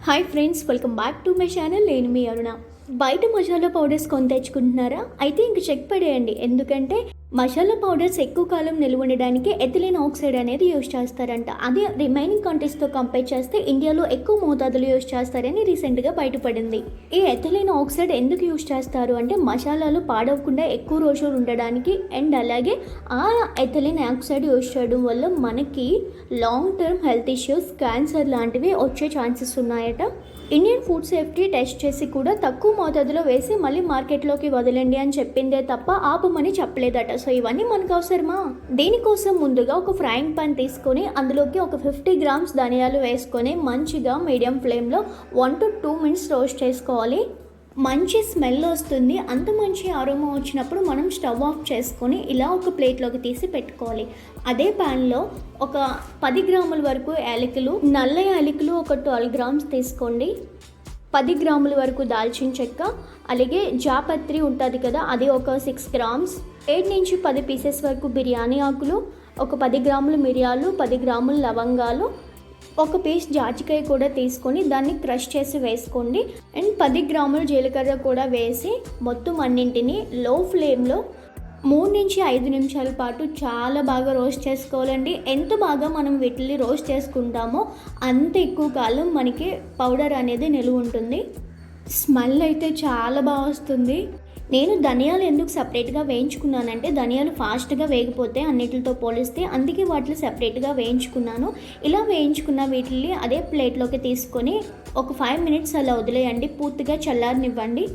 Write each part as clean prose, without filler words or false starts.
Hi friends, welcome back to my channel. నేను మీ అరుణ. బయట masala powders కొని తెచ్చుకుంటున్నారా? అయితే ఇంక చెక్ పడేయండి. ఎందుకంటే మసాలా పౌడర్స్ ఎక్కువ కాలం నిల్వ ఉండడానికి ఎథిలిన్ ఆక్సైడ్ అనేది యూజ్ చేస్తారంట. అదే రిమైనింగ్ కంట్రీస్తో కంపేర్ చేస్తే ఇండియాలో ఎక్కువ మోతాదులు యూజ్ చేస్తారని రీసెంట్గా బయటపడింది. ఈ ఎథిలిన్ ఆక్సైడ్ ఎందుకు యూజ్ చేస్తారు అంటే మసాలాలు పాడవకుండా ఎక్కువ రోజులు ఉండడానికి, అండ్ అలాగే ఆ ఎథిలిన్ ఆక్సైడ్ యూజ్ చేయడం వల్ల మనకి long term health issues, cancer లాంటివి వచ్చే ఛాన్సెస్ ఉన్నాయట. ఇండియన్ ఫుడ్ సేఫ్టీ టెస్ట్ చేసి కూడా తక్కువ మోతాదులో వేసి మళ్ళీ మార్కెట్లోకి వదలండి అని చెప్పిందే తప్ప ఆపమని చెప్పలేదట. సో ఇవన్నీ మనకు అవసరమా? దీనికోసం ముందుగా ఒక ఫ్రైయింగ్ పాన్ తీసుకొని అందులోకి ఒక 50 గ్రామ్స్ ధనియాలు వేసుకొని మంచిగా మీడియం ఫ్లేమ్లో 1 to 2 minutes రోస్ట్ చేసుకోవాలి. మంచి స్మెల్ వస్తుంది. అంత మంచి అరోమా వచ్చినప్పుడు మనం స్టవ్ ఆఫ్ చేసుకొని ఇలా ఒక ప్లేట్లోకి తీసి పెట్టుకోవాలి. అదే ప్యాన్లో ఒక 10 గ్రాముల వరకు యాలకులు, నల్ల యాలకులు ఒక 12 గ్రామ్స్ తీసుకోండి. 10 గ్రాముల వరకు దాల్చిన చెక్క, అలాగే జాపత్రి ఉంటుంది కదా, అది ఒక 6 గ్రామ్స్, 8 నుంచి 10 పీసెస్ వరకు బిర్యానీ ఆకులు, ఒక 10 గ్రాముల మిరియాలు, 10 గ్రాముల లవంగాలు, ఒక పీస్ జాజికాయ కూడా తీసుకొని దాన్ని క్రష్ చేసి వేసుకోండి. అండ్ 10 గ్రాముల జీలకర్ర కూడా వేసి మొత్తం అన్నింటినీ లో ఫ్లేమ్లో 3 నుంచి 5 నిమిషాల పాటు చాలా బాగా రోస్ట్ చేసుకోవాలండి. ఎంత బాగా మనం వీటిని రోస్ట్ చేసుకుంటామో అంత ఎక్కువ కాలం మనకి పౌడర్ అనేది నిలువ ఉంటుంది. స్మెల్ అయితే చాలా బాగా వస్తుంది. నేను ధనియాలు ఎందుకు సపరేట్గా వేయించుకున్నానంటే ధనియాలు ఫాస్ట్గా వేగిపోతే అన్నిటితో పోలిస్తే, అందుకే వాటిని సపరేట్గా వేయించుకున్నాను. ఇలా వేయించుకున్న వీటిని అదే ప్లేట్లోకి తీసుకొని ఒక 5 minutes అలా వదిలేయండి. పూర్తిగా చల్లారనివ్వండి.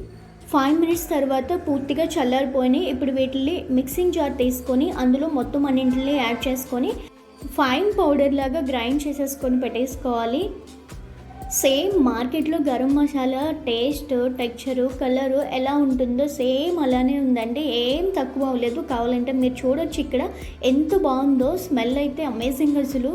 5 minutes తర్వాత పూర్తిగా చల్లారిపోయినాయి. ఇప్పుడు వీటిని మిక్సింగ్ జార్ తీసుకొని అందులో మొత్తం అన్నింటిని యాడ్ చేసుకొని ఫైన్ పౌడర్ లాగా గ్రైండ్ చేసేసుకొని పెట్టేసుకోవాలి. సేమ్ మార్కెట్లో గరం మసాలా టేస్ట్, టెక్చరు, కలరు ఎలా ఉంటుందో సేమ్ అలానే ఉందండి. ఏం తక్కువ అవ్వలేదు. కావాలంటే మీరు చూడొచ్చు ఇక్కడ ఎంత బాగుందో. స్మెల్ అయితే అమేజింగ్ అసలు.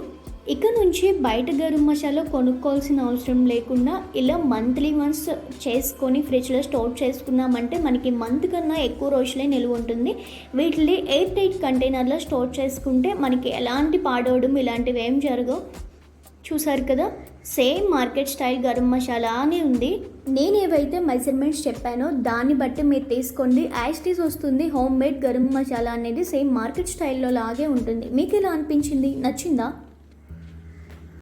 ఇక నుంచి బయట గరం మసాలా కొనుక్కోవాల్సిన అవసరం లేకుండా ఇలా మంత్లీ వన్స్ చేసుకొని ఫ్రిడ్జ్లో స్టోర్ చేసుకున్నామంటే మనకి మంత్ కన్నా ఎక్కువ రోజులే నిలువ ఉంటుంది. వీటిని ఎయిర్ టైట్ కంటైనర్లో స్టోర్ చేసుకుంటే మనకి ఎలాంటి పాడవడం ఇలాంటివి ఏం జరగవు. చూసారు కదా, same market style garam masala అని ఉంది. నేను ఏవైతే మెజర్మెంట్స్ చెప్పానో దాన్ని బట్టి మీరు తీసుకోండి. యాస్టీస్ వస్తుంది. హోమ్ మేడ్ గరం మసాలా అనేది సేమ్ మార్కెట్ స్టైల్లో లాగే ఉంటుంది. మీకు ఎలా అనిపించింది? నచ్చిందా?